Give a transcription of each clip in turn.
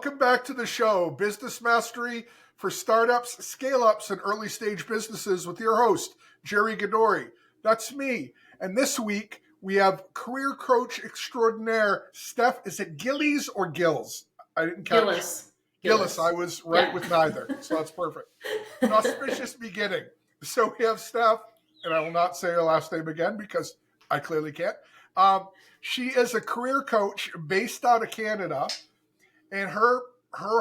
Welcome back to the show, Business Mastery for Startups, Scaleups, and Early Stage Businesses with your host, Jerry Gadori. That's me. And this week, we have career coach extraordinaire, Steph. Is it Gillies or Gills? I didn't catch. Gillis. I was right with neither, so that's perfect. An auspicious beginning. So we have Steph, and I will not say her last name again because I clearly can't. She is a career coach based out of Canada, and her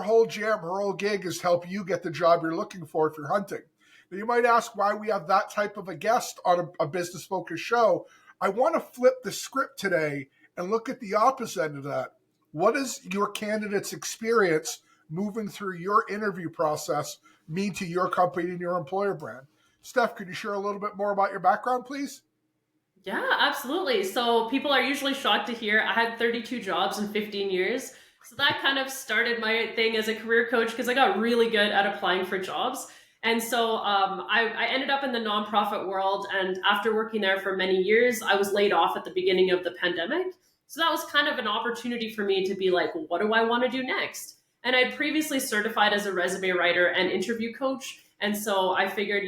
whole jam, her whole gig is to help you get the job you're looking for if you're hunting. Now, you might ask why we have that type of a guest on a business-focused show. I want to flip the script today and look at the opposite end of that. What is your candidate's experience moving through your interview process mean to your company and your employer brand? Steph, could you share a little bit more about your background, please? Yeah, absolutely. So people are usually shocked to hear I had 32 jobs in 15 years. So that kind of started my thing as a career coach because I got really good at applying for jobs. And so I ended up in the nonprofit world. And after working there for many years, I was laid off at the beginning of the pandemic. So that was kind of an opportunity for me to be like, what do I want to do next? And I'd previously certified as a resume writer and interview coach. And so I figured,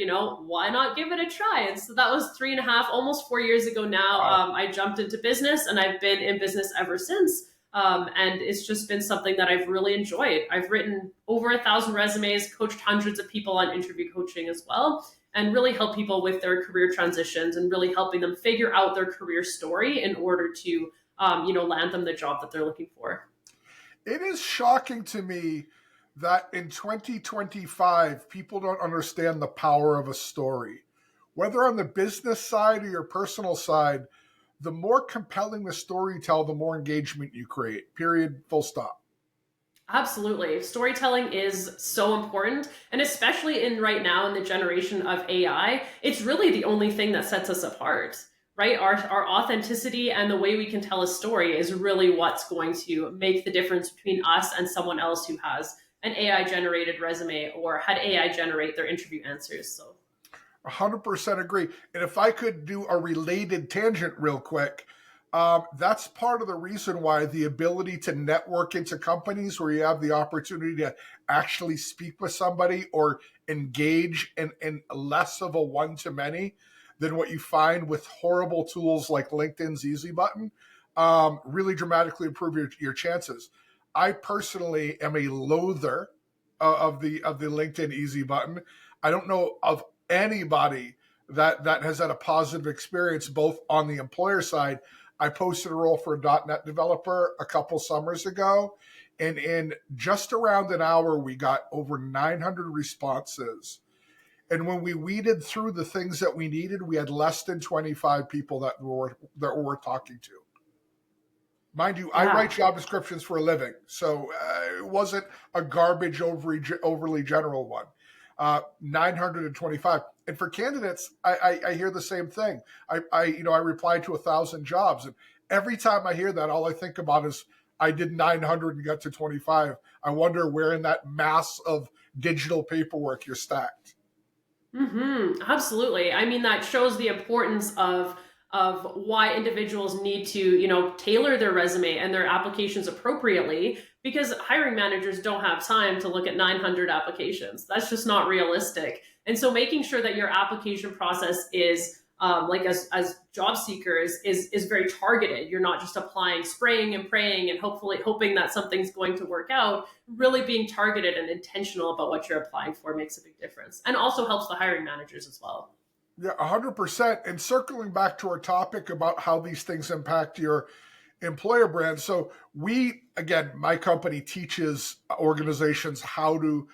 why not give it a try? And so that was 3.5, almost 4 years ago now. Wow. I jumped into business and I've been in business ever since. And it's just been something that I've really enjoyed. I've written over 1,000 resumes, coached hundreds of people on interview coaching as well, and really help people with their career transitions and really helping them figure out their career story in order to, land them the job that they're looking for. It is shocking to me that in 2025, people don't understand the power of a story. Whether on the business side or your personal side, the more compelling the story you tell, the more engagement you create, period, full stop. Absolutely. Storytelling is so important. And especially in right now in the generation of AI, it's really the only thing that sets us apart, right? Our authenticity and the way we can tell a story is really what's going to make the difference between us and someone else who has an AI generated resume or had AI generate their interview answers. So 100% agree. And if I could do a related tangent real quick, that's part of the reason why the ability to network into companies where you have the opportunity to actually speak with somebody or engage in less of a one-to-many than what you find with horrible tools like LinkedIn's Easy Button, really dramatically improve your chances. I personally am a loather of the LinkedIn Easy Button. I don't know of anybody that has had a positive experience both on the employer side. I posted a role for a .NET developer a couple summers ago, and in just around an hour, we got over 900 responses. And when we weeded through the things that we needed, we had less than 25 people that were talking to. Mind you, I write job descriptions for a living, so it wasn't a garbage, overly general one. 925. And for candidates, I hear the same thing. I replied to 1,000 jobs, and every time I hear that, all I think about is I did 900 and got to 25. I wonder where in that mass of digital paperwork you're stacked. Absolutely. I mean, that shows the importance of why individuals need to, tailor their resume and their applications appropriately because hiring managers don't have time to look at 900 applications. That's just not realistic. And so making sure that your application process is as job seekers is very targeted. You're not just applying, spraying and praying and hopefully hoping that something's going to work out. Really being targeted and intentional about what you're applying for makes a big difference and also helps the hiring managers as well. Yeah, 100%. And circling back to our topic about how these things impact your employer brand. So my company teaches organizations how to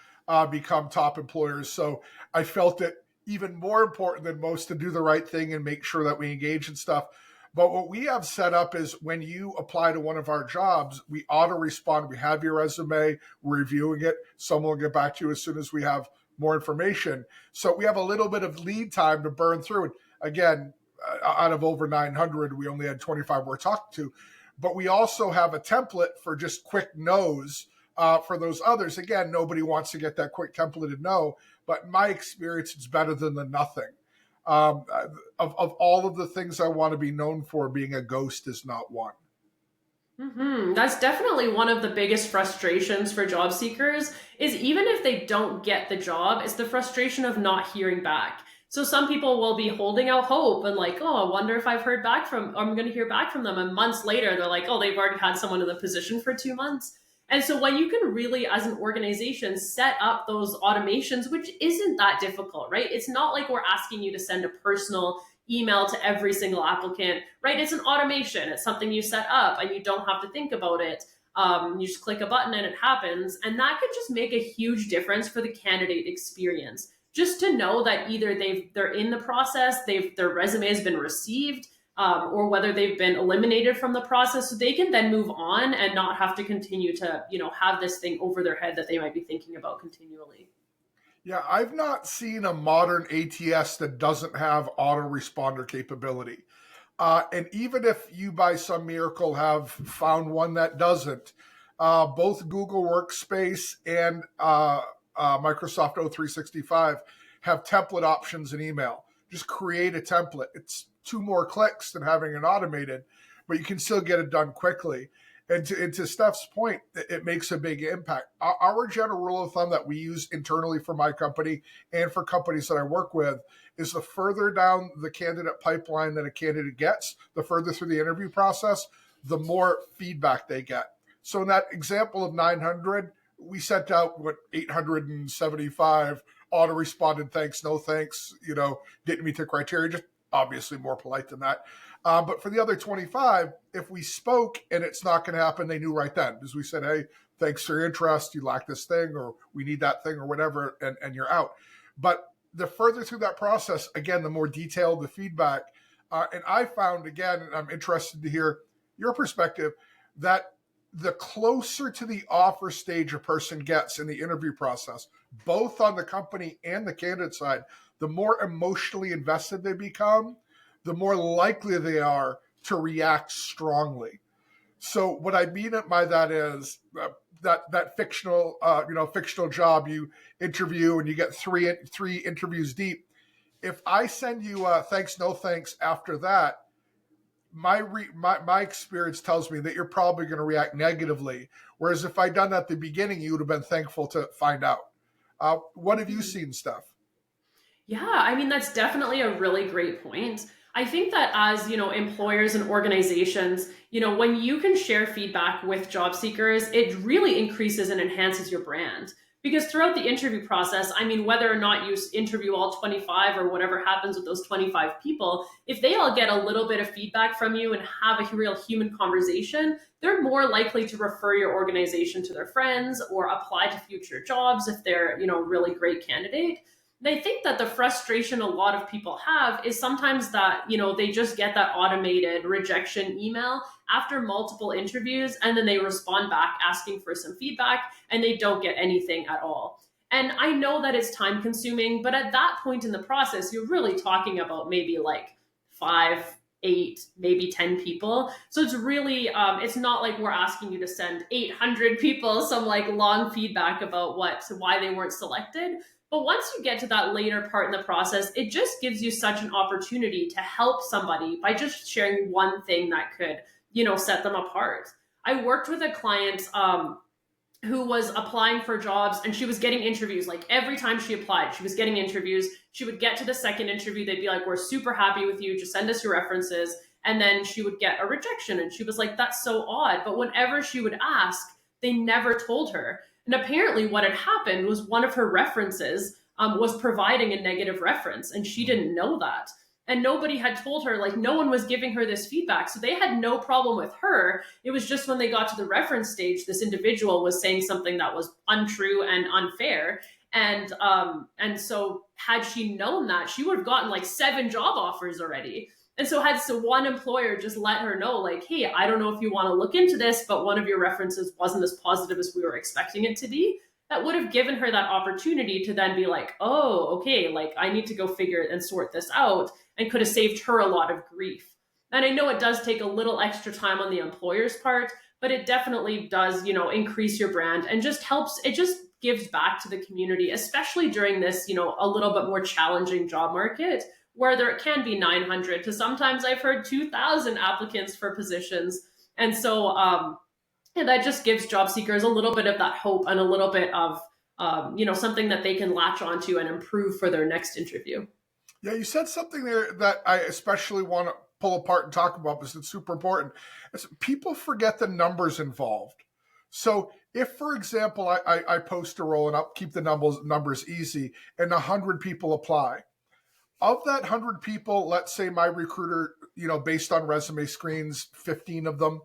become top employers. So I felt it even more important than most to do the right thing and make sure that we engage in stuff. But what we have set up is when you apply to one of our jobs, we auto respond. We have your resume, we're reviewing it. Someone will get back to you as soon as we have more information. So we have a little bit of lead time to burn through. And again, out of over 900, we only had 25 we're talking to. But we also have a template for just quick no's for those others. Again, nobody wants to get that quick templated no, but in my experience, it's better than the nothing. Of all of the things I want to be known for, being a ghost is not one. That's definitely one of the biggest frustrations for job seekers is even if they don't get the job, it's the frustration of not hearing back. So some people will be holding out hope and like, oh, I wonder if I've heard back from, or I'm going to hear back from them. And months later, they're like, oh, they've already had someone in the position for 2 months. And so when you can really, as an organization, set up those automations, which isn't that difficult, right? It's not like we're asking you to send a personal email to every single applicant, right? It's an automation. It's something you set up and you don't have to think about it. You just click a button and it happens. And that could just make a huge difference for the candidate experience. Just to know that either they're in the process, their resume has been received, or whether they've been eliminated from the process, so they can then move on and not have to continue to, have this thing over their head that they might be thinking about continually. Yeah, I've not seen a modern ATS that doesn't have autoresponder capability. And even if you, by some miracle, have found one that doesn't, both Google Workspace and Microsoft O365 have template options in email. Just create a template. It's two more clicks than having it automated, but you can still get it done quickly. And to Steph's point, it makes a big impact. Our general rule of thumb that we use internally for my company and for companies that I work with is the further down the candidate pipeline that a candidate gets, the further through the interview process, the more feedback they get. So in that example of 900, we sent out 875 auto responded thanks, no thanks, didn't meet the criteria, just obviously more polite than that. But for the other 25, if we spoke and it's not going to happen, they knew right then because we said, hey, thanks for your interest. You lack this thing or we need that thing or whatever, and you're out. But the further through that process, again, the more detailed the feedback. And I found, again, and I'm interested to hear your perspective, that the closer to the offer stage a person gets in the interview process, both on the company and the candidate side, the more emotionally invested they become, the more likely they are to react strongly. So what I mean by that is that fictional job you interview and you get three interviews deep. If I send you thanks, no thanks after that, my experience tells me that you're probably going to react negatively. Whereas if I'd done that at the beginning, you would have been thankful to find out. What have you seen, Steph? Yeah, I mean, that's definitely a really great point. I think that as, employers and organizations, when you can share feedback with job seekers, it really increases and enhances your brand. Because throughout the interview process, I mean, whether or not you interview all 25 or whatever happens with those 25 people, if they all get a little bit of feedback from you and have a real human conversation, they're more likely to refer your organization to their friends or apply to future jobs if they're, really great candidate. And I think that the frustration a lot of people have is sometimes that, they just get that automated rejection email after multiple interviews and then they respond back asking for some feedback and they don't get anything at all. And I know that it's time consuming, but at that point in the process, you're really talking about maybe like 5, 8, maybe 10 people. So it's really, it's not like we're asking you to send 800 people some like long feedback about why they weren't selected. But once you get to that later part in the process, it just gives you such an opportunity to help somebody by just sharing one thing that could, set them apart. I worked with a client who was applying for jobs and she was getting interviews. Like every time she applied, she was getting interviews. She would get to the second interview. They'd be like, we're super happy with you. Just send us your references. And then she would get a rejection. And she was like, that's so odd. But whenever she would ask, they never told her. And apparently what had happened was one of her references was providing a negative reference and she didn't know that. And nobody had told her, like no one was giving her this feedback. So they had no problem with her. It was just when they got to the reference stage, this individual was saying something that was untrue and unfair. And so had she known that, she would have gotten like 7 job offers already. And so had one employer just let her know, like, hey, I don't know if you want to look into this, but one of your references wasn't as positive as we were expecting it to be, that would have given her that opportunity to then be like, oh, okay, like I need to go figure it and sort this out, and could have saved her a lot of grief. And I know it does take a little extra time on the employer's part, but it definitely does, increase your brand and just helps. It just gives back to the community, especially during this, a little bit more challenging job market where there can be 900 to sometimes I've heard 2,000 applicants for positions. And so, and that just gives job seekers a little bit of that hope and a little bit of, something that they can latch onto and improve for their next interview. Yeah, you said something there that I especially want to pull apart and talk about because it's super important. People forget the numbers involved. So if, for example, I post a role and I'll keep the numbers easy and 100 people apply, of that 100 people, let's say my recruiter, based on resume screens, 15 of them,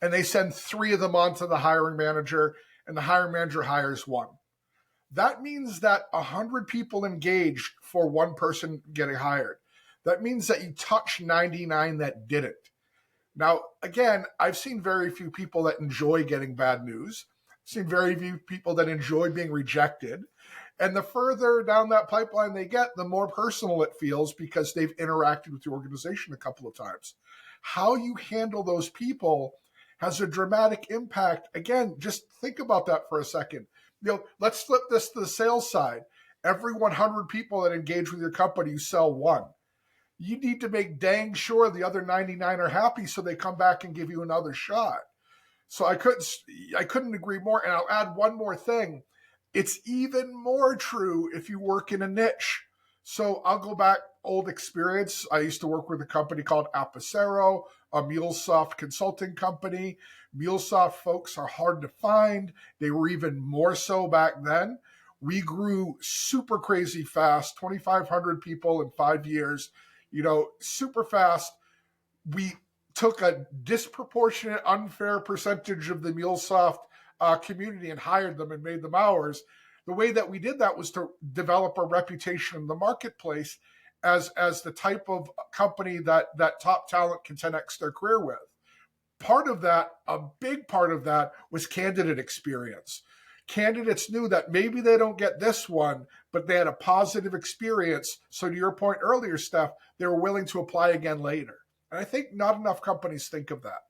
and they send 3 of them on to the hiring manager, and the hiring manager hires one. That means that 100 people engaged for one person getting hired. That means that you touch 99 that didn't. Now, again, I've seen very few people that enjoy getting bad news. I've seen very few people that enjoy being rejected. And the further down that pipeline they get, the more personal it feels because they've interacted with the organization a couple of times. How you handle those people has a dramatic impact. Again, just think about that for a second. Let's flip this to the sales side. Every 100 people that engage with your company, you sell one. You need to make dang sure the other 99 are happy so they come back and give you another shot. So I couldn't agree more. And I'll add one more thing. It's even more true if you work in a niche. So I'll go back, old experience. I used to work with a company called Apicero, a MuleSoft consulting company. MuleSoft folks are hard to find. They were even more so back then. We grew super crazy fast, 2,500 people in 5 years, super fast. We took a disproportionate, unfair percentage of the MuleSoft community and hired them and made them ours. The way that we did that was to develop a reputation in the marketplace as the type of company that top talent can 10x their career with. Part of that, a big part of that, was candidate experience. Candidates knew that maybe they don't get this one, but they had a positive experience. So to your point earlier, Steph, they were willing to apply again later. And I think not enough companies think of that.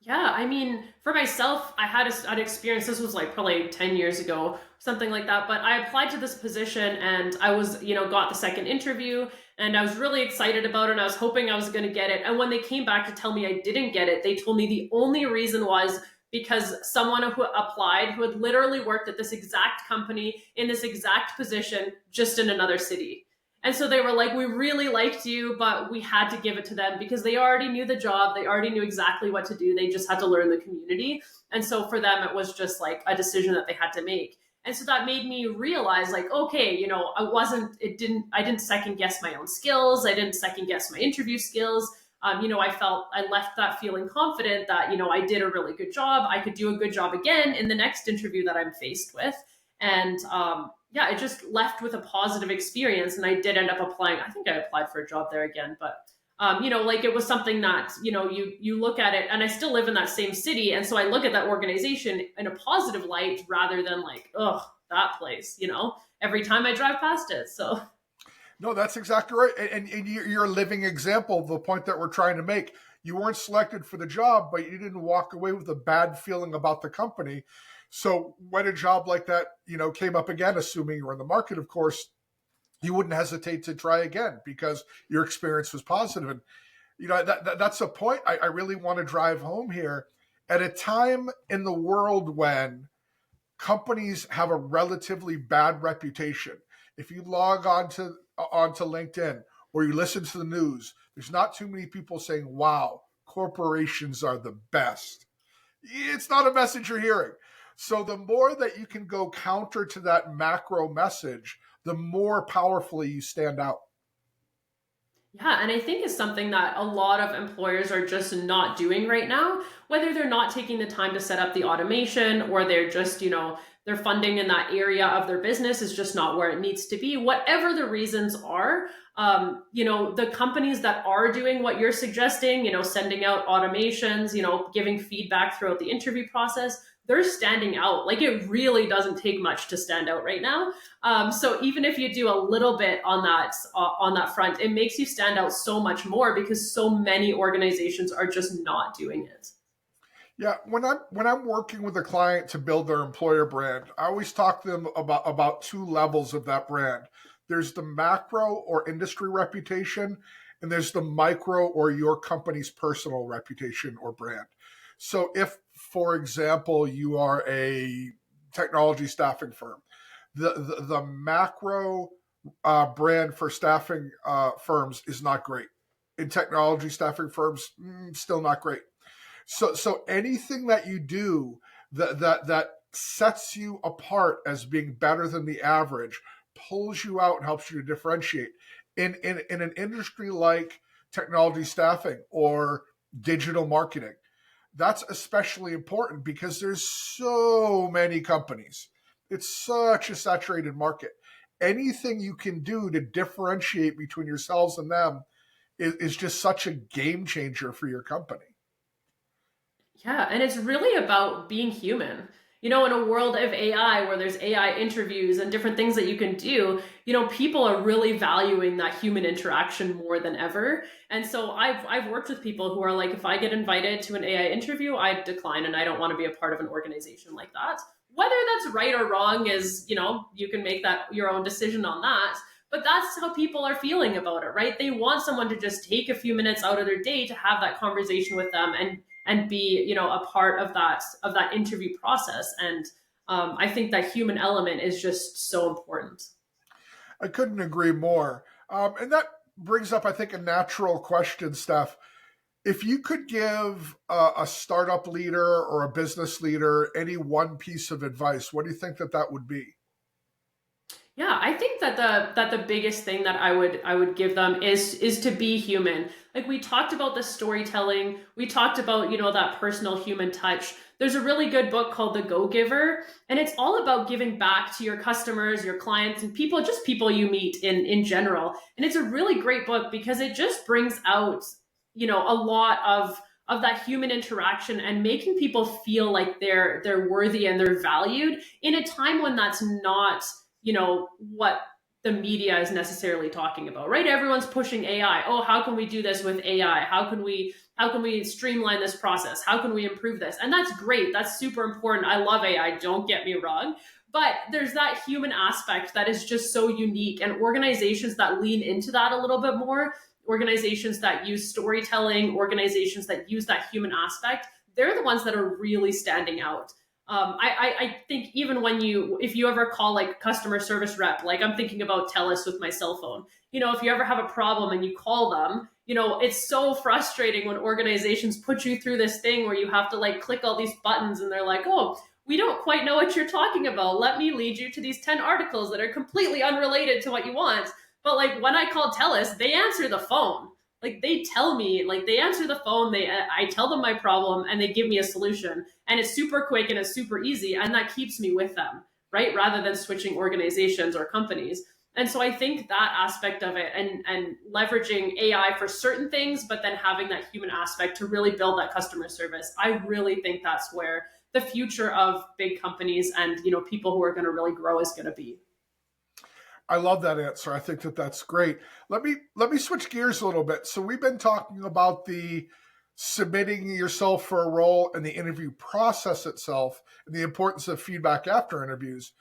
Yeah, I mean, for myself, I had an experience. This was like probably 10 years ago, something like that. But I applied to this position and I was, got the second interview and I was really excited about it. And I was hoping I was going to get it. And when they came back to tell me I didn't get it, they told me the only reason was because someone who applied who had literally worked at this exact company in this exact position, just in another city. And so they were like, we really liked you, but we had to give it to them because they already knew the job. They already knew exactly what to do. They just had to learn the community. And so for them, it was just like a decision that they had to make. And so that made me realize like, okay, I didn't second guess my own skills. I didn't second guess my interview skills. I left that feeling confident that, I did a really good job. I could do a good job again in the next interview that I'm faced with. And yeah, it just left with a positive experience. And I did end up applying. I think I applied for a job there again, but like it was something that, you look at it, and I still live in that same city. And so I look at that organization in a positive light rather than like, oh, that place, every time I drive past it. So no, that's exactly right. And you're a living example of the point that we're trying to make. You weren't selected for the job, but you didn't walk away with a bad feeling about the company. So when a job like that, came up again, assuming you were in the market, of course, you wouldn't hesitate to try again because your experience was positive. And, that's a point I really want to drive home here. At a time in the world when companies have a relatively bad reputation, if you log onto LinkedIn or you listen to the news, there's not too many people saying, wow, corporations are the best. It's not a message you're hearing. So the more that you can go counter to that macro message, the more powerfully you stand out. yeah, and I think it's something that a lot of employers are just not doing right now, whether they're not taking the time to set up the automation or they're just, their funding in that area of their business is just not where it needs to be. Whatever the reasons are, the companies that are doing what you're suggesting, sending out automations, giving feedback throughout the interview process, they're standing out. Like it really doesn't take much to stand out right now. So even if you do a little bit on that front, it makes you stand out so much more because so many organizations are just not doing it. Yeah, when I'm working with a client to build their employer brand, I always talk to them about 2 levels of that brand. There's the macro or industry reputation, and there's the micro or your company's personal reputation or brand. So if, for example, you are a technology staffing firm, the macro brand for staffing firms is not great. In technology staffing firms, still not great. So anything that you do that sets you apart as being better than the average pulls you out and helps you to differentiate. In an industry like technology staffing or digital marketing, that's especially important because there's so many companies. It's such a saturated market. Anything you can do to differentiate between yourselves and them is just such a game changer for your company. Yeah, and it's really about being human. In a world of AI where there's AI interviews and different things that you can do, people are really valuing that human interaction more than ever. And so I've worked with people who are like, if I get invited to an AI interview, I decline and I don't want to be a part of an organization like that. Whether that's right or wrong is, you can make that your own decision on that. But that's how people are feeling about it, right? They want someone to just take a few minutes out of their day to have that conversation with them and be a part of that interview process. And I think that human element is just so important. I couldn't agree more. And that brings up, I think, a natural question, Steph. If you could give a startup leader or a business leader any one piece of advice, what do you think that would be? Yeah, I think that the biggest thing that I would give them is to be human. Like we talked about the storytelling, we talked about, that personal human touch. There's a really good book called The Go Giver, and it's all about giving back to your customers, your clients, and people, just people you meet in general. And it's a really great book because it just brings out, a lot of that human interaction and making people feel like they're worthy and they're valued in a time when that's not what the media is necessarily talking about, right? Everyone's pushing AI. Oh, how can we do this with AI? How can we streamline this process? How can we improve this? And that's great. That's super important. I love AI, don't get me wrong. But there's that human aspect that is just so unique, and organizations that lean into that a little bit more, organizations that use storytelling, organizations that use that human aspect, they're the ones that are really standing out. I think even if you ever call like customer service rep, like I'm thinking about TELUS with my cell phone, if you ever have a problem and you call them, it's so frustrating when organizations put you through this thing where you have to like click all these buttons and they're like, oh, we don't quite know what you're talking about. Let me lead you to these 10 articles that are completely unrelated to what you want. But like when I call TELUS, they answer the phone. Like they tell me, like they answer the phone, I tell them my problem and they give me a solution, and it's super quick and it's super easy, and that keeps me with them, right? Rather than switching organizations or companies. And so I think that aspect of it, and leveraging AI for certain things, but then having that human aspect to really build that customer service, I really think that's where the future of big companies and people who are going to really grow is going to be. I love that answer. I think that's great. Let me switch gears a little bit. So we've been talking about the submitting yourself for a role and the interview process itself and the importance of feedback after interviews.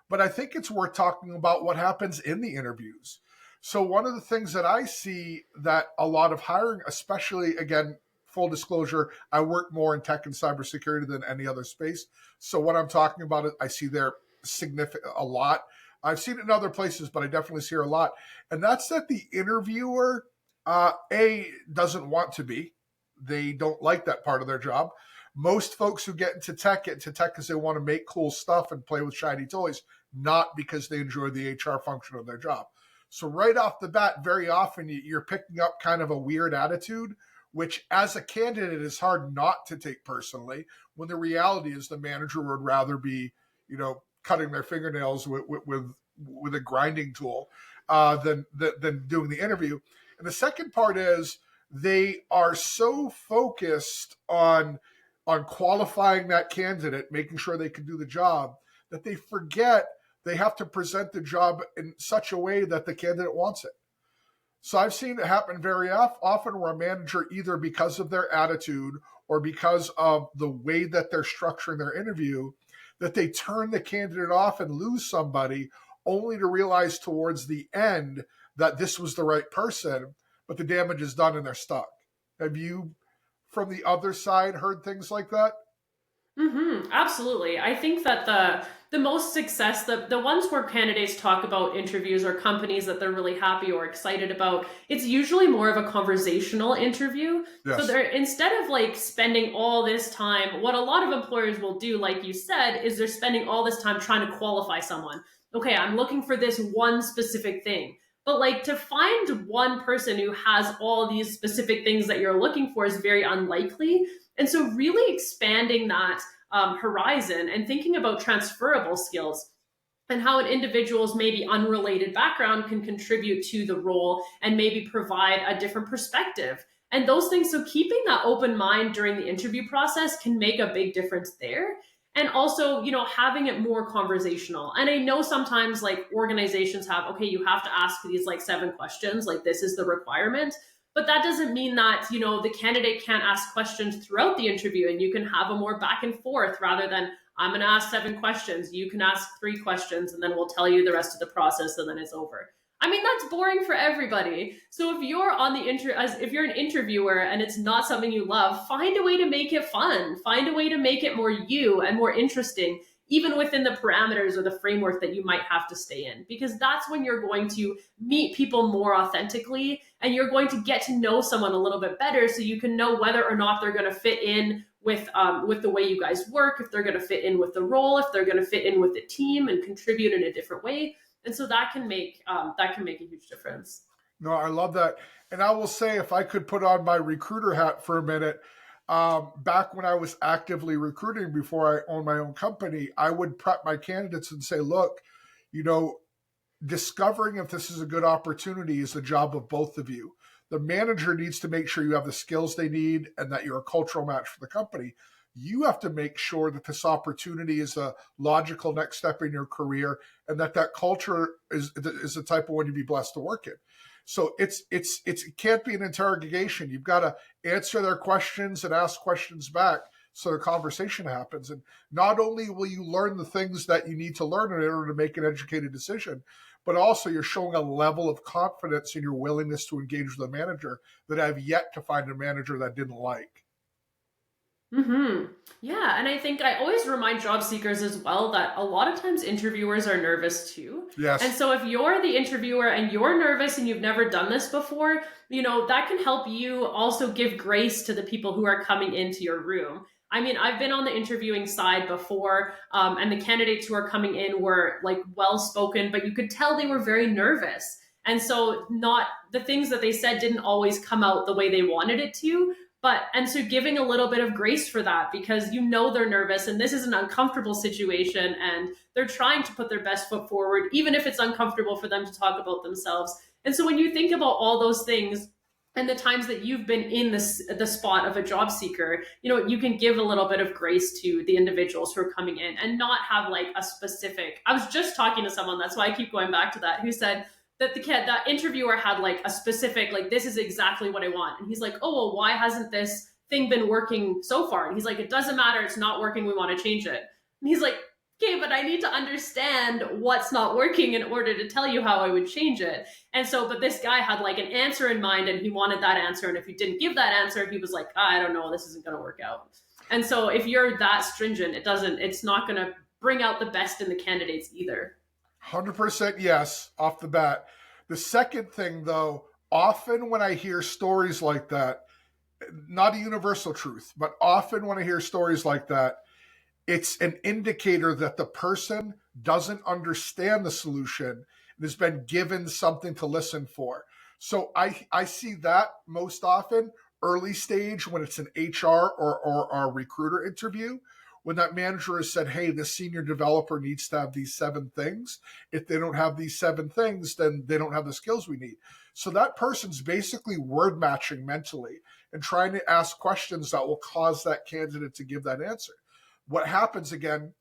But I think it's worth talking about what happens in the interviews. So one of the things that I see that a lot of hiring, especially again, full disclosure, I work more in tech and cybersecurity than any other space. So what I'm talking about, I see there significant a lot. I've seen it in other places, but I definitely see it a lot. And that's that the interviewer, doesn't want to be. They don't like that part of their job. Most folks who get into tech because they want to make cool stuff and play with shiny toys, not because they enjoy the HR function of their job. So right off the bat, very often you're picking up kind of a weird attitude, which as a candidate is hard not to take personally, when the reality is the manager would rather be, cutting their fingernails with a grinding tool than doing the interview. And the second part is they are so focused on qualifying that candidate, making sure they can do the job, that they forget they have to present the job in such a way that the candidate wants it. So I've seen it happen very often where a manager, either because of their attitude or because of the way that they're structuring their interview, that they turn the candidate off and lose somebody, only to realize towards the end that this was the right person. but the damage is done and they're stuck. Have you, from the other side, heard things like that? Absolutely. I think that the most success, the ones where candidates talk about interviews or companies that they're really happy or excited about, it's usually more of a conversational interview. So Yes. they're, instead of like spending all this time, what a lot of employers will do, like you said, is they're spending all this time trying to qualify someone. Okay, I'm looking for this one specific thing. But like to find one person who has all these specific things that you're looking for is very unlikely. And so, really expanding that horizon and thinking about transferable skills and how an individual's maybe unrelated background can contribute to the role and maybe provide a different perspective. And those things, so keeping that open mind during the interview process can make a big difference there. And also, having it more conversational. And I know sometimes like organizations have, okay, you have to ask these like 7 questions, like this is the requirement. But that doesn't mean that, the candidate can't ask questions throughout the interview and you can have a more back and forth rather than I'm going to ask 7 questions. You can ask 3 questions and then we'll tell you the rest of the process and then it's over. I mean, that's boring for everybody. So if you're on the if you're an interviewer and it's not something you love, find a way to make it fun. Find a way to make it more you and more interesting, even within the parameters or the framework that you might have to stay in, because that's when you're going to meet people more authentically and you're going to get to know someone a little bit better so you can know whether or not they're going to fit in with the way you guys work, if they're going to fit in with the role, if they're going to fit in with the team and contribute in a different way. And so that can make a huge difference. No, I love that. And I will say, if I could put on my recruiter hat for a minute, back when I was actively recruiting before I owned my own company, I would prep my candidates and say, look, you know, discovering if this is a good opportunity is the job of both of you. The manager needs to make sure you have the skills they need and that you're a cultural match for the company. You have to make sure that this opportunity is a logical next step in your career and that culture is the type of one you'd be blessed to work in. So it can't be an interrogation. You've got to answer their questions and ask questions back so the conversation happens. And not only will you learn the things that you need to learn in order to make an educated decision, but also you're showing a level of confidence in your willingness to engage with a manager that I've yet to find a manager that didn't like. Yeah, and I think I always remind job seekers as well that a lot of times interviewers are nervous too. And Yes. so if you're the interviewer and you're nervous and you've never done this before, that can help you also give grace to the people who are coming into your room. I mean, I've been on the interviewing side before, and the candidates who are coming in were like well spoken, but you could tell they were very nervous. And so, not the things that they said didn't always come out the way they wanted it to. And so giving a little bit of grace for that because they're nervous and this is an uncomfortable situation and they're trying to put their best foot forward, even if it's uncomfortable for them to talk about themselves. And so when you think about all those things and the times that you've been in the spot of a job seeker, you can give a little bit of grace to the individuals who are coming in and not have like a specific. I was just talking to someone, that's why I keep going back to that, who said, that interviewer had like a specific, like, this is exactly what I want. And he's like, oh, well, why hasn't this thing been working so far? And he's like, it doesn't matter. It's not working. We want to change it. And he's like, okay, but I need to understand what's not working in order to tell you how I would change it. And so, but this guy had like an answer in mind and he wanted that answer. And if you didn't give that answer, he was like, I don't know, this isn't going to work out. And so if you're that stringent, it's not going to bring out the best in the candidates either. 100% yes, off the bat. The second thing, though, often when I hear stories like that, not a universal truth, but often when I hear stories like that, it's an indicator that the person doesn't understand the solution and has been given something to listen for. So I see that most often early stage when it's an HR or a recruiter interview, when that manager has said, hey, the senior developer needs to have these 7 things. If they don't have these 7 things, then they don't have the skills we need. So that person's basically word matching mentally and trying to ask questions that will cause that candidate to give that answer. What happens, again,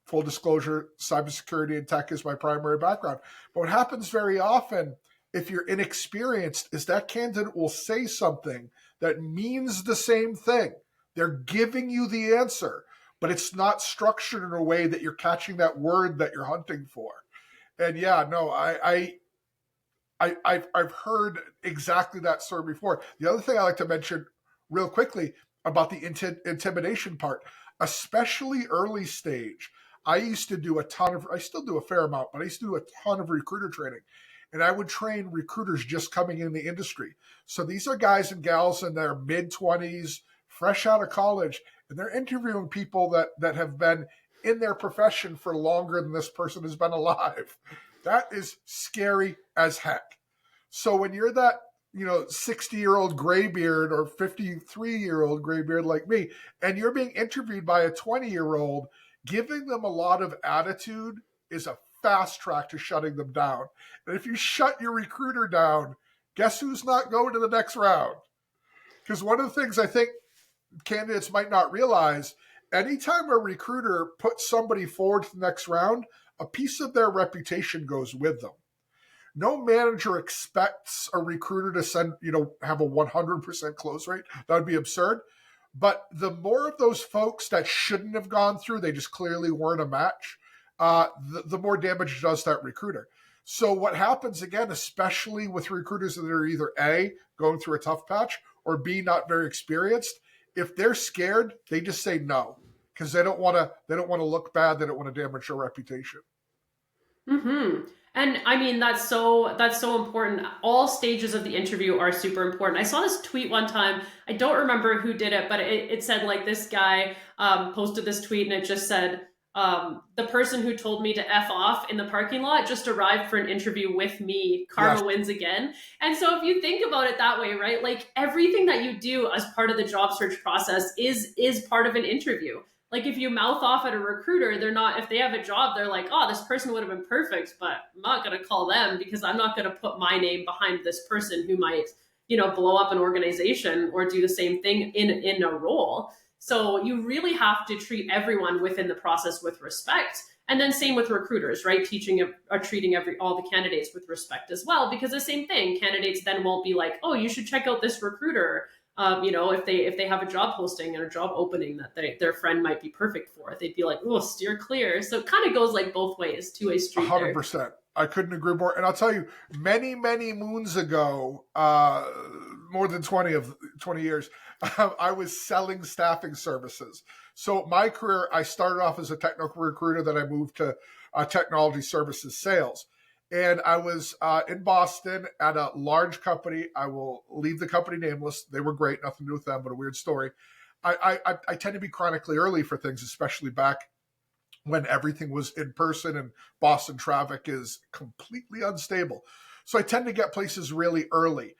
full disclosure, cybersecurity and tech is my primary background. But what happens very often, if you're inexperienced, is that candidate will say something that means the same thing. They're giving you the answer, but it's not structured in a way that you're catching that word that you're hunting for. And yeah, no, I've heard exactly that story before. The other thing I like to mention real quickly about the intimidation part, especially early stage. I used to do a ton of, I still do a fair amount, but I used to do a ton of recruiter training. And I would train recruiters just coming in the industry. So these are guys and gals in their mid 20s, fresh out of college, and they're interviewing people that have been in their profession for longer than this person has been alive. That is scary as heck. So when you're that, 60-year-old graybeard or 53-year-old graybeard like me, and you're being interviewed by a 20-year-old, giving them a lot of attitude is a fast track to shutting them down. And if you shut your recruiter down, guess who's not going to the next round? Because one of the things I think candidates might not realize, anytime a recruiter puts somebody forward to the next round, a piece of their reputation goes with them. No manager expects a recruiter to have a 100% close rate. That would be absurd. But the more of those folks that shouldn't have gone through, they just clearly weren't a match, the more damage it does that recruiter. So what happens, again, especially with recruiters that are either A, going through a tough patch, or B, not very experienced, if they're scared, they just say no, because they don't want to look bad. They don't want to damage their reputation. Mm-hmm. And I mean, that's so important. All stages of the interview are super important. I saw this tweet one time. I don't remember who did it, but it said like this guy posted this tweet, and it just said, the person who told me to F off in the parking lot just arrived for an interview with me. Karma Yes. wins again. And so if you think about it that way, right? Like everything that you do as part of the job search process is part of an interview. Like if you mouth off at a recruiter, they're not, if they have a job, they're like, oh, this person would have been perfect, but I'm not going to call them because I'm not going to put my name behind this person who might, blow up an organization or do the same thing in a role. So you really have to treat everyone within the process with respect. And then same with recruiters, right? Treating all the candidates with respect as well, because the same thing, candidates then won't be like, oh, you should check out this recruiter. If they have a job posting and a job opening that their friend might be perfect for, they'd be like, oh, steer clear. So it kind of goes like both ways, two-way street. 100%. I couldn't agree more. And I'll tell you, many, many moons ago, more than 20 years, I was selling staffing services. So my career, I started off as a technical recruiter, then I moved to technology services sales. And I was in Boston at a large company. I will leave the company nameless. They were great, nothing to do with them, but a weird story. I tend to be chronically early for things, especially back when everything was in person and Boston traffic is completely unstable. So I tend to get places really early.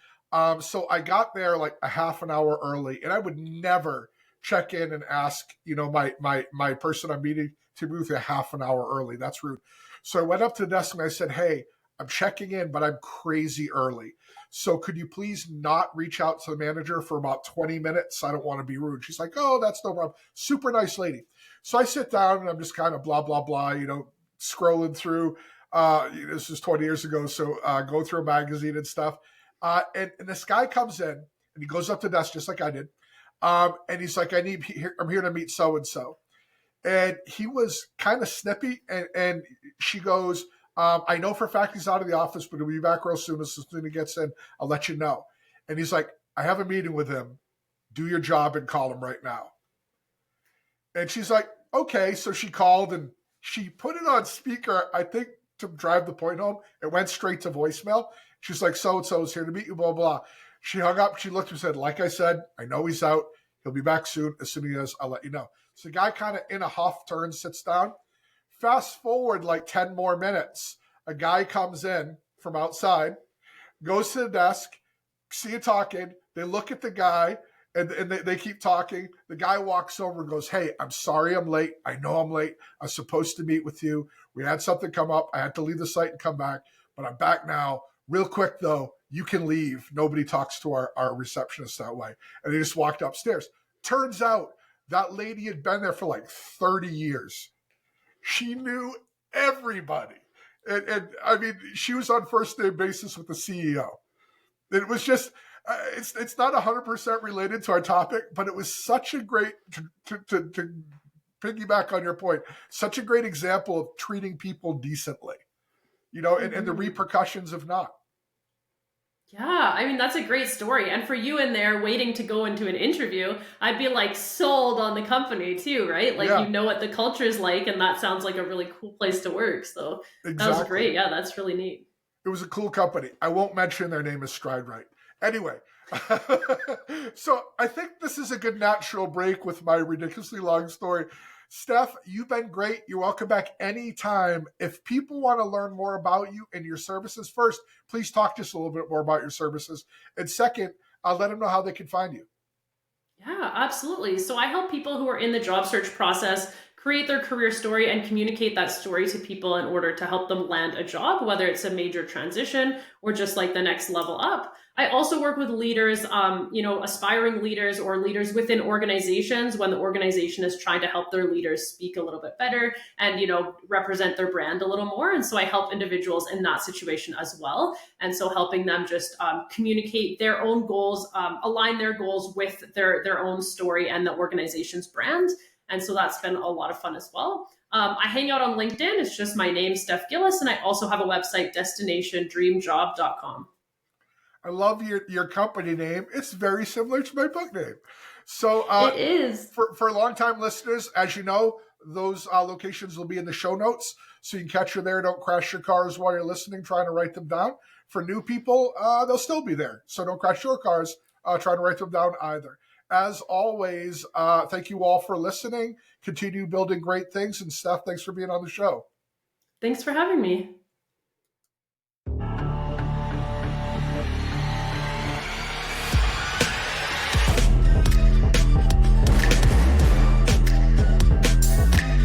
So I got there like a half an hour early, and I would never check in and ask, my person I'm meeting to move a half an hour early. That's rude. So I went up to the desk and I said, hey, I'm checking in, but I'm crazy early. So could you please not reach out to the manager for about 20 minutes? I don't want to be rude. She's like, oh, that's no problem. Super nice lady. So I sit down and I'm just kind of blah, blah, blah, scrolling through. This was 20 years ago. So go through a magazine and stuff. And this guy comes in and he goes up to the desk just like I did. And he's like, I'm here to meet so-and-so. And he was kind of snippy. And she goes, I know for a fact he's out of the office, but he'll be back real soon. As soon as he gets in, I'll let you know. And he's like, I have a meeting with him. Do your job and call him right now. And she's like, okay. So she called and she put it on speaker, I think, to drive the point home. It went straight to voicemail. She's like, so-and-so is here to meet you, blah, blah. She hung up. She looked and said, like I said, I know he's out. He'll be back soon. As soon as he is, I'll let you know. So the guy kind of in a huff turns, sits down. Fast forward like 10 more minutes. A guy comes in from outside, goes to the desk, see you talking. They look at the guy and they keep talking. The guy walks over and goes, hey, I'm sorry I'm late. I know I'm late. I was supposed to meet with you. We had something come up. I had to leave the site and come back, but I'm back now. Real quick, though, you can leave. Nobody talks to our receptionist that way. And they just walked upstairs. Turns out that lady had been there for like 30 years. She knew everybody. And I mean, she was on first name basis with the CEO. It was just, it's not 100% related to our topic, but it was such a great, to piggyback on your point, such a great example of treating people decently, and the repercussions of not. Yeah, I mean, that's a great story. And for you in there waiting to go into an interview, I'd be like sold on the company too, right? Like, Yeah, you know what the culture is like, and that sounds like a really cool place to work. So that was exactly. great. Yeah, that's really neat. It was a cool company. I won't mention their name is Stride Right. Anyway, so I think this is a good natural break with my ridiculously long story. Steph, you've been great. You're welcome back anytime. If people want to learn more about you and your services, first, please talk to us a little bit more about your services. And second, I'll let them know how they can find you. Yeah, absolutely. So I help people who are in the job search process create their career story and communicate that story to people in order to help them land a job, whether it's a major transition or just like the next level up. I also work with leaders, aspiring leaders or leaders within organizations when the organization is trying to help their leaders speak a little bit better and, represent their brand a little more. And so I help individuals in that situation as well. And so helping them just communicate their own goals, align their goals with their own story and the organization's brand. And so that's been a lot of fun as well. I hang out on LinkedIn. It's just my name, Steph Gillis, and I also have a website, destinationdreamjob.com. I love your company name. It's very similar to my book name. So, It is. for longtime listeners, as you know, those locations will be in the show notes, so you can catch you there. Don't crash your cars while you're listening, trying to write them down. For new people, they'll still be there, so don't crash your cars trying to write them down either. As always, thank you all for listening. Continue building great things, and Steph, thanks for being on the show. Thanks for having me.